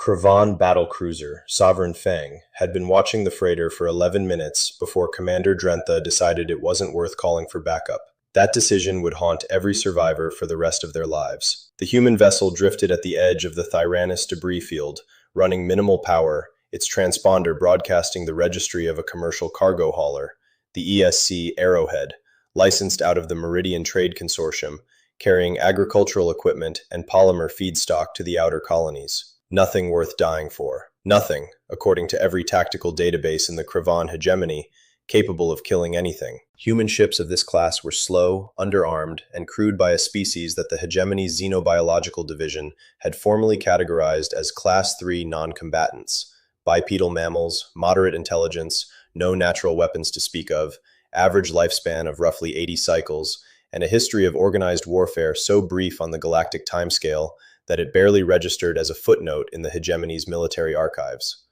Kravan battlecruiser Sovereign Fang had been watching the freighter for 11 minutes before Commander Drentha decided it wasn't worth calling for backup. That decision would haunt every survivor for the rest of their lives. The human vessel drifted at the edge of the Tyrannus debris field, running minimal power, its transponder broadcasting the registry of a commercial cargo hauler, the ESC Arrowhead, licensed out of the Meridian Trade Consortium, carrying agricultural equipment and polymer feedstock to the outer colonies. Nothing worth dying for. Nothing, according to every tactical database in the Kravan hegemony, capable of killing anything. Human ships of this class were slow, underarmed, and crewed by a species that the hegemony's xenobiological division had formally categorized as Class 3 non-combatants: bipedal mammals, moderate intelligence, no natural weapons to speak of, average lifespan of roughly 80 cycles, and a history of organized warfare so brief on the galactic timescale that it barely registered as a footnote in the hegemony's military archives.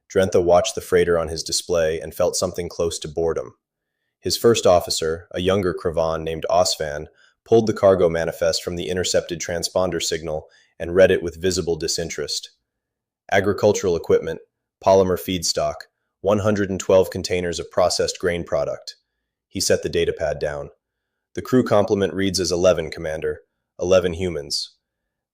Drentha watched the freighter on his display and felt something close to boredom. His first officer, a younger Kravan named Osvan, pulled the cargo manifest from the intercepted transponder signal and read it with visible disinterest. Agricultural equipment, polymer feedstock, 112 containers of processed grain product. He set the datapad down. The crew complement reads as 11, Commander. 11 humans.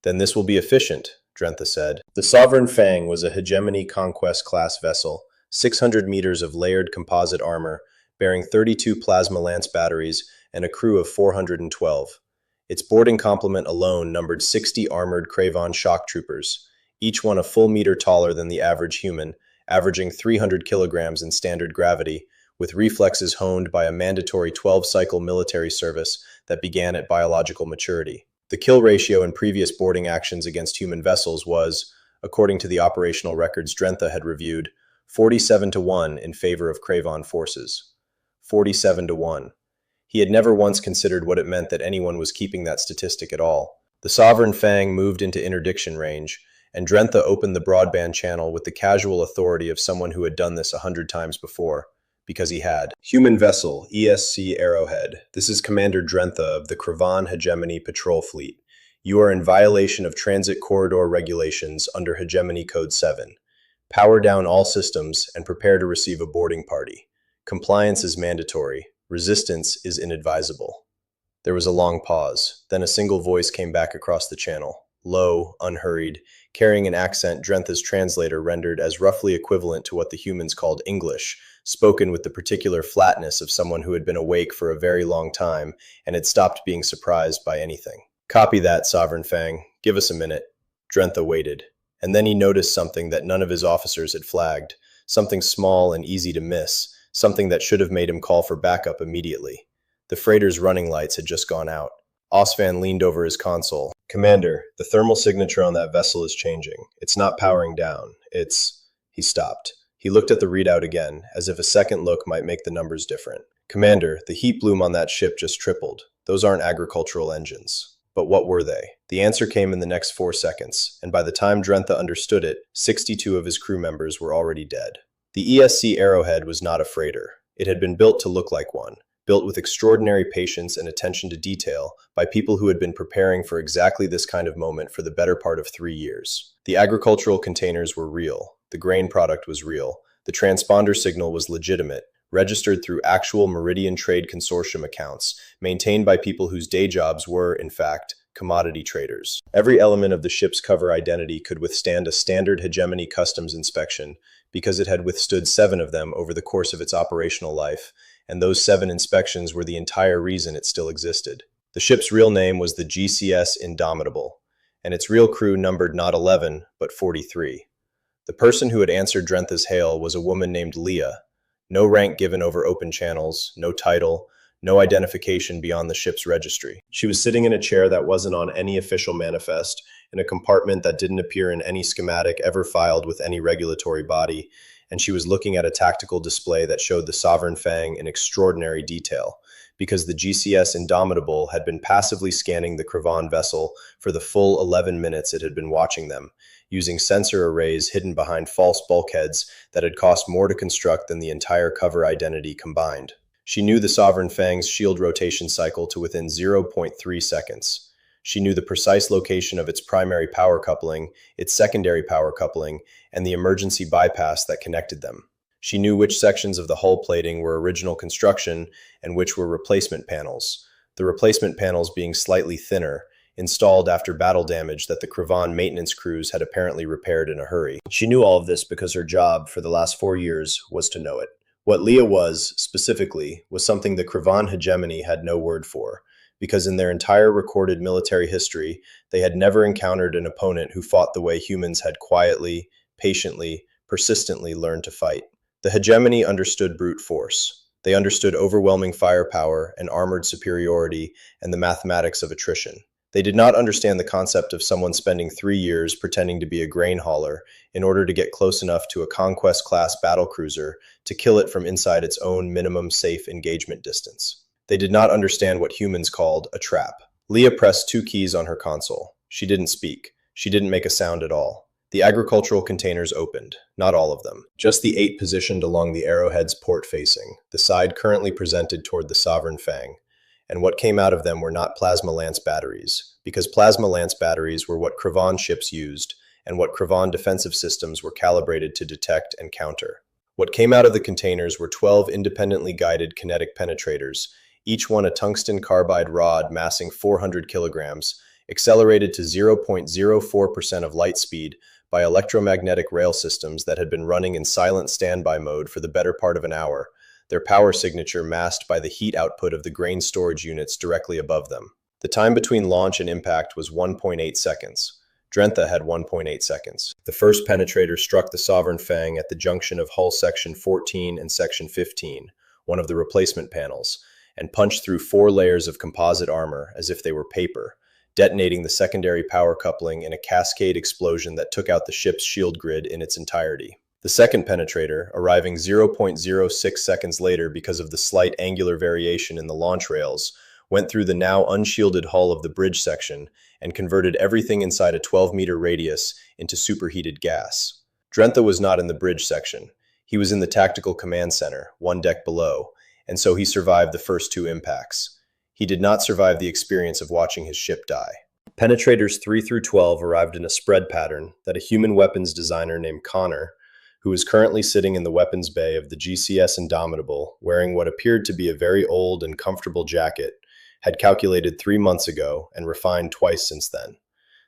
Then this will be efficient, Drentha said. The Sovereign Fang was a hegemony conquest-class vessel, 600 meters of layered composite armor, bearing 32 plasma lance batteries and a crew of 412. Its boarding complement alone numbered 60 armored Kravan shock troopers, each one a full meter taller than the average human, averaging 300 kilograms in standard gravity, with reflexes honed by a mandatory 12-cycle military service that began at biological maturity. The kill ratio in previous boarding actions against human vessels was, according to the operational records Drentha had reviewed, 47-1 in favor of Kravan forces. 47-1. He had never once considered what it meant that anyone was keeping that statistic at all. The Sovereign Fang moved into interdiction range, and Drentha opened the broadband channel with the casual authority of someone who had done this 100 times before. Because he had. Human vessel, ESC Arrowhead. This is Commander Drentha of the Kravan Hegemony Patrol Fleet. You are in violation of transit corridor regulations under Hegemony Code 7. Power down all systems and prepare to receive a boarding party. Compliance is mandatory. Resistance is inadvisable. There was a long pause. Then a single voice came back across the channel. Low, unhurried, carrying an accent Drentha's translator rendered as roughly equivalent to what the humans called English, spoken with the particular flatness of someone who had been awake for a very long time and had stopped being surprised by anything. Copy that, Sovereign Fang. Give us a minute. Drentha waited. And then he noticed something that none of his officers had flagged, something small and easy to miss, something that should have made him call for backup immediately. The freighter's running lights had just gone out. Osvan leaned over his console. Commander, the thermal signature on that vessel is changing. It's not powering down. He stopped. He looked at the readout again, as if a second look might make the numbers different. Commander, the heat bloom on that ship just tripled. Those aren't agricultural engines. But what were they? The answer came in the next 4 seconds, and by the time Drentha understood it, 62 of his crew members were already dead. The ESC Arrowhead was not a freighter. It had been built to look like one, built with extraordinary patience and attention to detail by people who had been preparing for exactly this kind of moment for the better part of 3 years. The agricultural containers were real. The grain product was real. The transponder signal was legitimate, registered through actual Meridian Trade Consortium accounts, maintained by people whose day jobs were, in fact, commodity traders. Every element of the ship's cover identity could withstand a standard hegemony customs inspection because it had withstood 7 of them over the course of its operational life, and those 7 inspections were the entire reason it still existed. The ship's real name was the GCS Indomitable, and its real crew numbered not 11, but 43. The person who had answered Drentha's hail was a woman named Leah. No rank given over open channels, no title, no identification beyond the ship's registry. She was sitting in a chair that wasn't on any official manifest, in a compartment that didn't appear in any schematic ever filed with any regulatory body, and she was looking at a tactical display that showed the Sovereign Fang in extraordinary detail, because the GCS Indomitable had been passively scanning the Kravan vessel for the full 11 minutes it had been watching them, using sensor arrays hidden behind false bulkheads that had cost more to construct than the entire cover identity combined. She knew the Sovereign Fang's shield rotation cycle to within 0.3 seconds. She knew the precise location of its primary power coupling, its secondary power coupling, and the emergency bypass that connected them. She knew which sections of the hull plating were original construction and which were replacement panels, the replacement panels being slightly thinner, installed after battle damage that the Kravan maintenance crews had apparently repaired in a hurry. She knew all of this because her job for the last 4 years was to know it. What Leah was, specifically, was something the Kravan hegemony had no word for, because in their entire recorded military history, they had never encountered an opponent who fought the way humans had quietly, patiently, persistently learned to fight. The hegemony understood brute force. They understood overwhelming firepower and armored superiority and the mathematics of attrition. They did not understand the concept of someone spending 3 years pretending to be a grain hauler in order to get close enough to a conquest-class battlecruiser to kill it from inside its own minimum safe engagement distance. They did not understand what humans called a trap. Leah pressed 2 keys on her console. She didn't speak. She didn't make a sound at all. The agricultural containers opened, not all of them. Just the 8 positioned along the Arrowhead's port facing, the side currently presented toward the Sovereign Fang. And what came out of them were not plasma lance batteries, because plasma lance batteries were what Kravan ships used, and what Kravan defensive systems were calibrated to detect and counter. What came out of the containers were 12 independently guided kinetic penetrators, each one a tungsten carbide rod massing 400 kilograms, accelerated to 0.04% of light speed by electromagnetic rail systems that had been running in silent standby mode for the better part of an hour, their power signature masked by the heat output of the grain storage units directly above them. The time between launch and impact was 1.8 seconds. Drentha had 1.8 seconds. The first penetrator struck the Sovereign Fang at the junction of hull section 14 and section 15, one of the replacement panels, and punched through 4 layers of composite armor as if they were paper, detonating the secondary power coupling in a cascade explosion that took out the ship's shield grid in its entirety. The second penetrator, arriving 0.06 seconds later because of the slight angular variation in the launch rails, went through the now unshielded hull of the bridge section and converted everything inside a 12-meter radius into superheated gas. Drentha was not in the bridge section. He was in the tactical command center, 1 deck below, and so he survived the first 2 impacts. He did not survive the experience of watching his ship die. Penetrators 3 through 12 arrived in a spread pattern that a human weapons designer named Connor, who is currently sitting in the weapons bay of the GCS Indomitable, wearing what appeared to be a very old and comfortable jacket, had calculated 3 months ago and refined twice since then.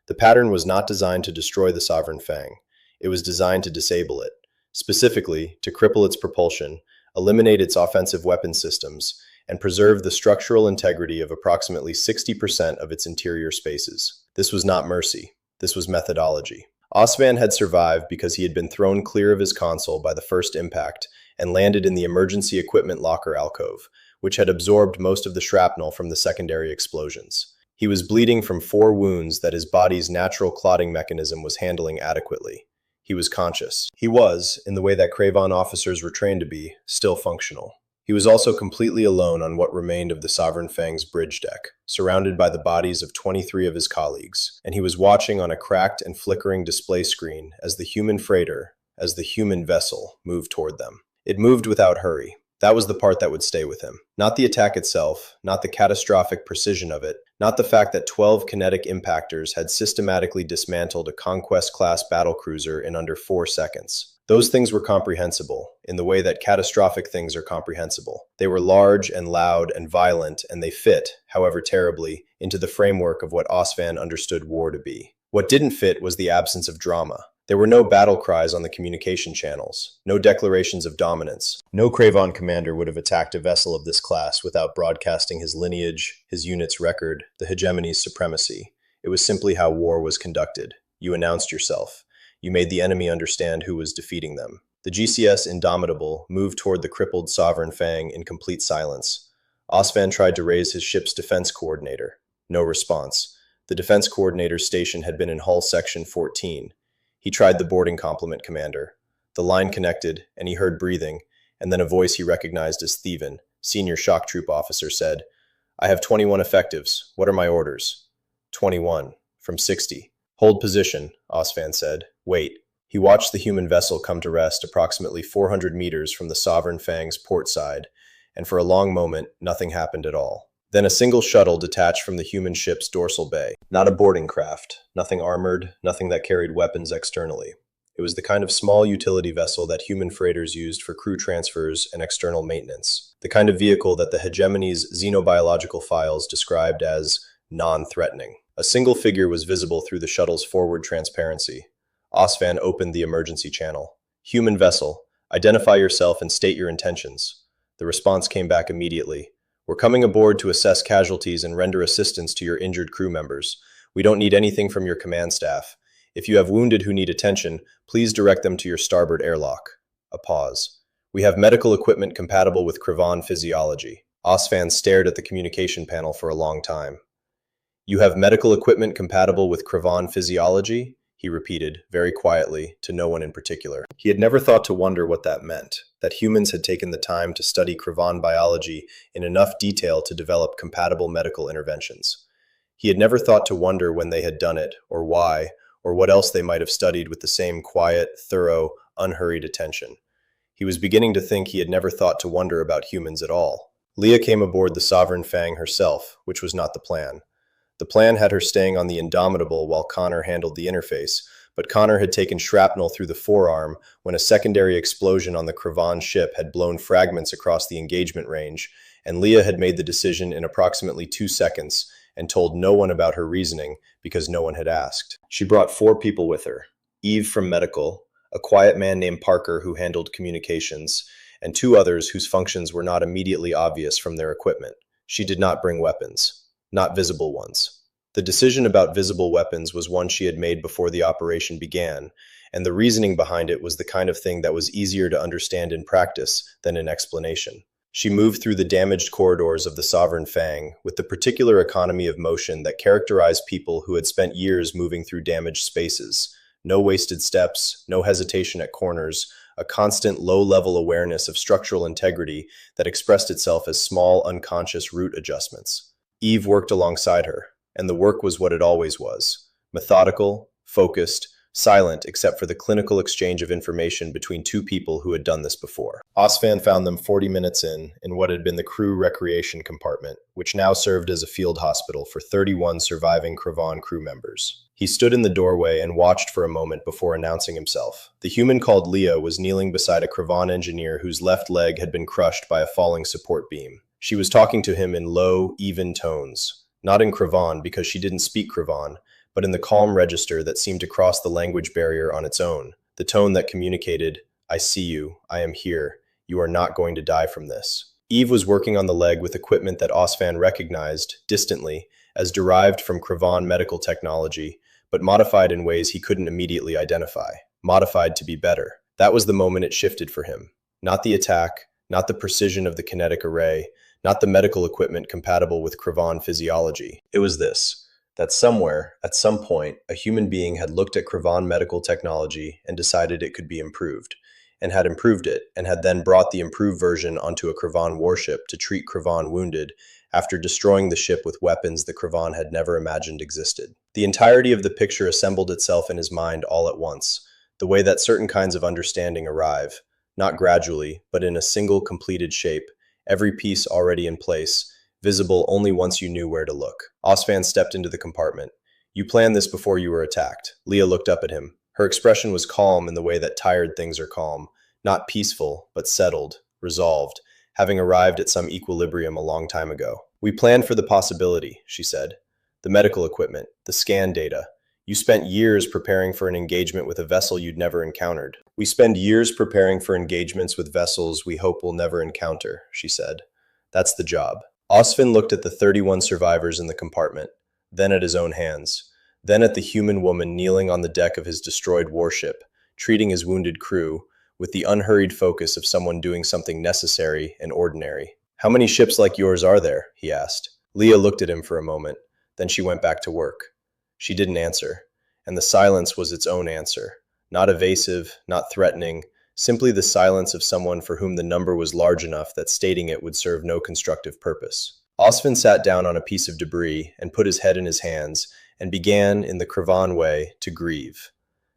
The pattern was not designed to destroy the Sovereign Fang. It was designed to disable it, specifically to cripple its propulsion, eliminate its offensive weapon systems, and preserve the structural integrity of approximately 60% of its interior spaces. This was not mercy. This was methodology. Osvan had survived because he had been thrown clear of his console by the first impact and landed in the emergency equipment locker alcove, which had absorbed most of the shrapnel from the secondary explosions. He was bleeding from 4 wounds that his body's natural clotting mechanism was handling adequately. He was conscious. He was, in the way that Kravan officers were trained to be, still functional. He was also completely alone on what remained of the Sovereign Fang's bridge deck, surrounded by the bodies of 23 of his colleagues, and he was watching on a cracked and flickering display screen as the human freighter, as the human vessel, moved toward them. It moved without hurry. That was the part that would stay with him. Not the attack itself, not the catastrophic precision of it, not the fact that 12 kinetic impactors had systematically dismantled a Conquest-class battlecruiser in under 4 seconds. Those things were comprehensible, in the way that catastrophic things are comprehensible. They were large and loud and violent, and they fit, however terribly, into the framework of what Osvan understood war to be. What didn't fit was the absence of drama. There were no battle cries on the communication channels, no declarations of dominance. No Kravan commander would have attacked a vessel of this class without broadcasting his lineage, his unit's record, the hegemony's supremacy. It was simply how war was conducted. You announced yourself. You made the enemy understand who was defeating them. The GCS Indomitable moved toward the crippled Sovereign Fang in complete silence. Osvan tried to raise his ship's defense coordinator. No response. The defense coordinator's station had been in hull section 14. He tried the boarding complement commander. The line connected, and he heard breathing, and then a voice he recognized as Theven, senior shock troop officer, said, "I have 21 effectives. What are my orders?" 21, from 60. "Hold position," Osvan said. "Wait." He watched the human vessel come to rest approximately 400 meters from the Sovereign Fang's port side, and for a long moment, nothing happened at all. Then a single shuttle detached from the human ship's dorsal bay. Not a boarding craft, nothing armored, nothing that carried weapons externally. It was the kind of small utility vessel that human freighters used for crew transfers and external maintenance. The kind of vehicle that the hegemony's xenobiological files described as non-threatening. A single figure was visible through the shuttle's forward transparency. Osvan opened the emergency channel. Human vessel, identify yourself and state your intentions. The response came back immediately. We're coming aboard to assess casualties and render assistance to your injured crew members. We don't need anything from your command staff. If you have wounded who need attention, please direct them to your starboard airlock. A pause. We have medical equipment compatible with Kravan physiology. Osvan stared at the communication panel for a long time. You have medical equipment compatible with Kravan physiology? He repeated, very quietly, to no one in particular. He had never thought to wonder what that meant, that humans had taken the time to study Kravan biology in enough detail to develop compatible medical interventions. He had never thought to wonder when they had done it, or why, or what else they might have studied with the same quiet, thorough, unhurried attention. He was beginning to think he had never thought to wonder about humans at all. Leah came aboard the Sovereign Fang herself, which was not the plan. The plan had her staying on the Indomitable while Connor handled the interface, but Connor had taken shrapnel through the forearm when a secondary explosion on the Kravan ship had blown fragments across the engagement range, and Leah had made the decision in approximately 2 seconds and told no one about her reasoning because no one had asked. She brought 4 people with her: Eve from medical, a quiet man named Parker who handled communications, and 2 others whose functions were not immediately obvious from their equipment. She did not bring weapons. Not visible ones. The decision about visible weapons was one she had made before the operation began, and the reasoning behind it was the kind of thing that was easier to understand in practice than in explanation. She moved through the damaged corridors of the Sovereign Fang with the particular economy of motion that characterized people who had spent years moving through damaged spaces. No wasted steps, no hesitation at corners, a constant low-level awareness of structural integrity that expressed itself as small, unconscious route adjustments. Eve worked alongside her, and the work was what it always was: methodical, focused, silent except for the clinical exchange of information between 2 people who had done this before. Osvan found them 40 minutes in what had been the crew recreation compartment, which now served as a field hospital for 31 surviving Kravan crew members. He stood in the doorway and watched for a moment before announcing himself. The human called Leah was kneeling beside a Kravan engineer whose left leg had been crushed by a falling support beam. She was talking to him in low, even tones, not in Kravan because she didn't speak Kravan, but in the calm register that seemed to cross the language barrier on its own, the tone that communicated, I see you, I am here, you are not going to die from this. Eve was working on the leg with equipment that Osvan recognized, distantly, as derived from Kravan medical technology, but modified in ways he couldn't immediately identify. Modified to be better. That was the moment it shifted for him. Not the attack, not the precision of the kinetic array, not the medical equipment compatible with Kravan physiology. It was this: that somewhere, at some point, a human being had looked at Kravan medical technology and decided it could be improved, and had improved it, and had then brought the improved version onto a Kravan warship to treat Kravan wounded after destroying the ship with weapons the Kravan had never imagined existed. The entirety of the picture assembled itself in his mind all at once, the way that certain kinds of understanding arrive, not gradually, but in a single completed shape, every piece already in place, visible only once you knew where to look. Osvan stepped into the compartment. You planned this before you were attacked. Leah looked up at him. Her expression was calm in the way that tired things are calm, not peaceful, but settled, resolved, having arrived at some equilibrium a long time ago. We planned for the possibility, she said. The medical equipment, the scan data. You spent years preparing for an engagement with a vessel you'd never encountered. We spend years preparing for engagements with vessels we hope we'll never encounter, she said. That's the job. Osvan looked at the 31 survivors in the compartment, then at his own hands, then at the human woman kneeling on the deck of his destroyed warship, treating his wounded crew, with the unhurried focus of someone doing something necessary and ordinary. How many ships like yours are there? He asked. Leah looked at him for a moment, then she went back to work. She didn't answer, and the silence was its own answer. Not evasive, not threatening, simply the silence of someone for whom the number was large enough that stating it would serve no constructive purpose. Osvan sat down on a piece of debris and put his head in his hands and began, in the Kravan way, to grieve.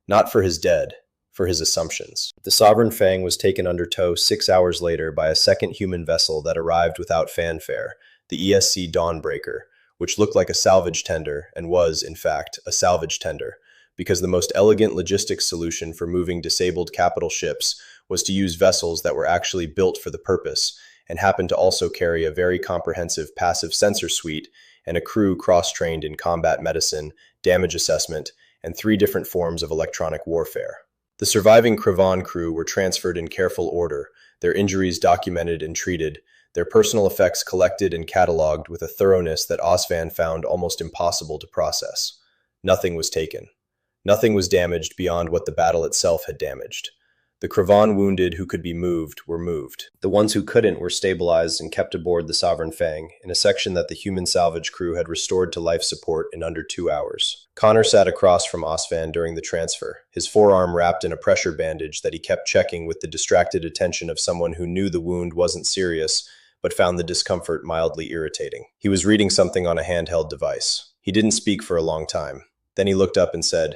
Not for his dead, for his assumptions. The Sovereign Fang was taken under tow 6 hours later by a second human vessel that arrived without fanfare, the ESC Dawnbreaker, which looked like a salvage tender and was, in fact, a salvage tender, because the most elegant logistics solution for moving disabled capital ships was to use vessels that were actually built for the purpose and happened to also carry a very comprehensive passive sensor suite and a crew cross-trained in combat medicine, damage assessment, and 3 different forms of electronic warfare. The surviving Kravan crew were transferred in careful order, their injuries documented and treated, their personal effects collected and catalogued with a thoroughness that Osvan found almost impossible to process. Nothing was taken. Nothing was damaged beyond what the battle itself had damaged. The Kravan wounded who could be moved were moved. The ones who couldn't were stabilized and kept aboard the Sovereign Fang, in a section that the human salvage crew had restored to life support in under 2 hours. Connor sat across from Osvan during the transfer, his forearm wrapped in a pressure bandage that he kept checking with the distracted attention of someone who knew the wound wasn't serious, but found the discomfort mildly irritating. He was reading something on a handheld device. He didn't speak for a long time. Then he looked up and said,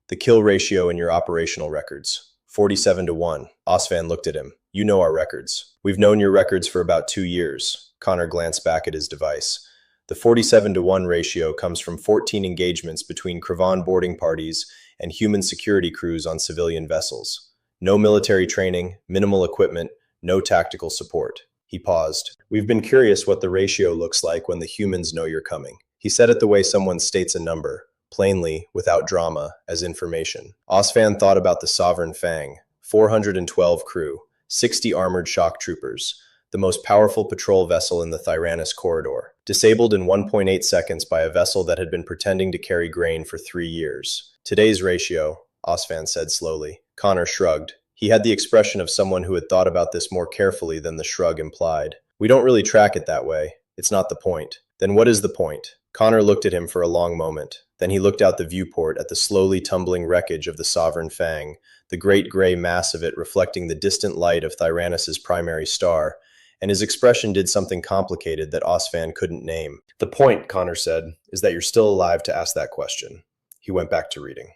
"The kill ratio in your operational records. 47-1. Osvan looked at him. "You know our records. We've known your records for about 2 years. Connor glanced back at his device. The 47-1 ratio comes from 14 engagements between Kravan boarding parties and human security crews on civilian vessels. No military training, minimal equipment, no tactical support. He paused. "We've been curious what the ratio looks like when the humans know you're coming." He said it the way someone states a number, plainly, without drama, as information. Osvan thought about the Sovereign Fang, 412 crew, 60 armored shock troopers, the most powerful patrol vessel in the Thyranus corridor, disabled in 1.8 seconds by a vessel that had been pretending to carry grain for 3 years. "Today's ratio," Osvan said slowly. Connor shrugged. He had the expression of someone who had thought about this more carefully than the shrug implied. "We don't really track it that way. It's not the point." "Then what is the point?" Connor looked at him for a long moment. Then he looked out the viewport at the slowly tumbling wreckage of the Sovereign Fang, the great gray mass of it reflecting the distant light of Thyranus's primary star, and his expression did something complicated that Osvan couldn't name. "The point," Connor said, "is that you're still alive to ask that question." He went back to reading.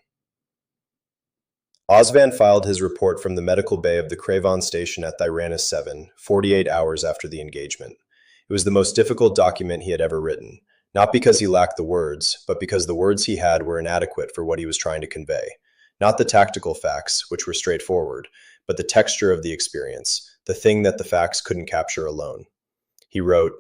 Osvan filed his report from the medical bay of the Kravan station at Thyranus 7, 48 hours after the engagement. It was the most difficult document he had ever written. Not because he lacked the words, but because the words he had were inadequate for what he was trying to convey. Not the tactical facts, which were straightforward, but the texture of the experience, the thing that the facts couldn't capture alone. He wrote,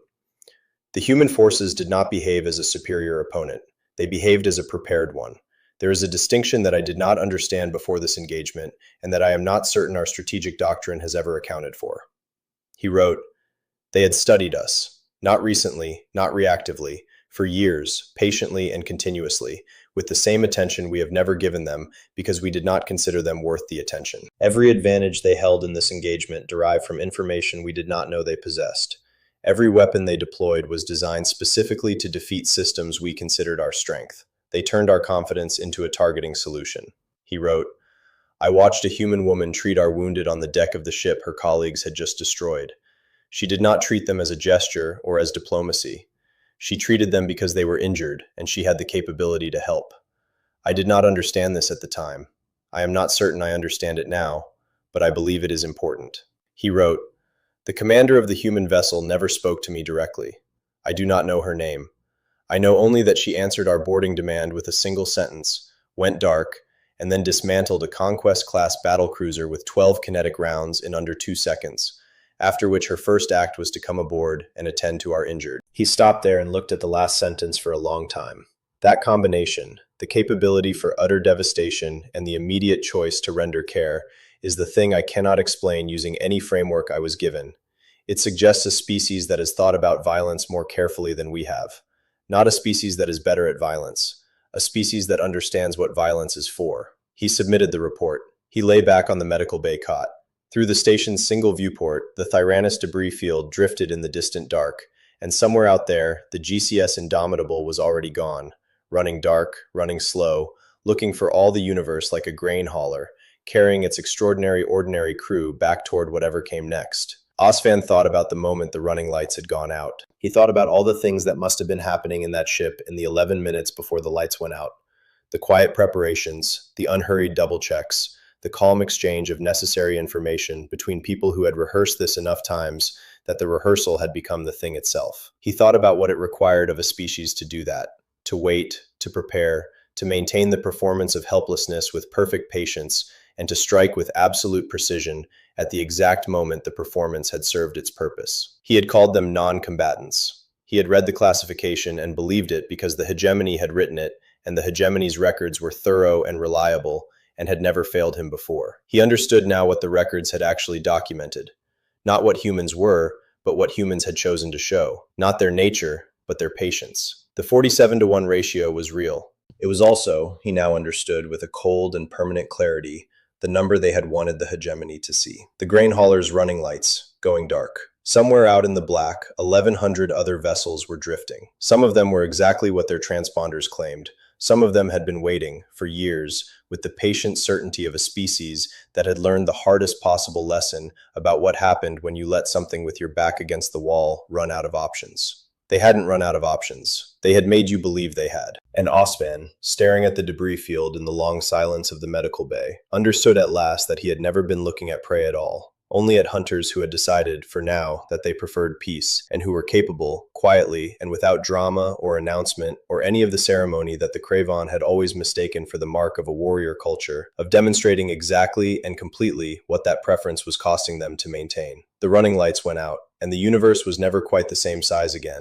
"The human forces did not behave as a superior opponent. They behaved as a prepared one. There is a distinction that I did not understand before this engagement, and that I am not certain our strategic doctrine has ever accounted for." He wrote, "They had studied us, not recently, not reactively, for years, patiently and continuously, with the same attention we have never given them because we did not consider them worth the attention. Every advantage they held in this engagement derived from information we did not know they possessed. Every weapon they deployed was designed specifically to defeat systems we considered our strength. They turned our confidence into a targeting solution." He wrote, "I watched a human woman treat our wounded on the deck of the ship her colleagues had just destroyed. She did not treat them as a gesture or as diplomacy. She treated them because they were injured, and she had the capability to help. I did not understand this at the time. I am not certain I understand it now, but I believe it is important." He wrote, "The commander of the human vessel never spoke to me directly. I do not know her name. I know only that she answered our boarding demand with a single sentence, went dark, and then dismantled a Conquest-class battlecruiser with 12 kinetic rounds in under 2 seconds. After which her first act was to come aboard and attend to our injured." He stopped there and looked at the last sentence for a long time. That combination, the capability for utter devastation and the immediate choice to render care, is the thing I cannot explain using any framework I was given. It suggests a species that has thought about violence more carefully than we have. Not a species that is better at violence. A species that understands what violence is for. He submitted the report. He lay back on the medical bay cot. Through the station's single viewport, the Thyranus debris field drifted in the distant dark, and somewhere out there, the GCS Indomitable was already gone, running dark, running slow, looking for all the universe like a grain hauler, carrying its extraordinary ordinary crew back toward whatever came next. Osvan thought about the moment the running lights had gone out. He thought about all the things that must have been happening in that ship in the 11 minutes before the lights went out. The quiet preparations, the unhurried double checks, the calm exchange of necessary information between people who had rehearsed this enough times that the rehearsal had become the thing itself. He thought about what it required of a species to do that, to wait, to prepare, to maintain the performance of helplessness with perfect patience, and to strike with absolute precision at the exact moment the performance had served its purpose. He had called them non-combatants. He had read the classification and believed it because the hegemony had written it, and the hegemony's records were thorough and reliable and had never failed him before. He understood now what the records had actually documented. Not what humans were, but what humans had chosen to show. Not their nature, but their patience. The 47-to-1 ratio was real. It was also, he now understood with a cold and permanent clarity, the number they had wanted the hegemony to see. The grain hauler's running lights, going dark. Somewhere out in the black, 1,100 other vessels were drifting. Some of them were exactly what their transponders claimed. Some of them had been waiting, for years, with the patient certainty of a species that had learned the hardest possible lesson about what happened when you let something with your back against the wall run out of options. They hadn't run out of options. They had made you believe they had. And Osman, staring at the debris field in the long silence of the medical bay, understood at last that he had never been looking at prey at all. Only at hunters who had decided, for now, that they preferred peace, and who were capable, quietly, and without drama or announcement or any of the ceremony that the Craven had always mistaken for the mark of a warrior culture, of demonstrating exactly and completely what that preference was costing them to maintain. The running lights went out, and the universe was never quite the same size again.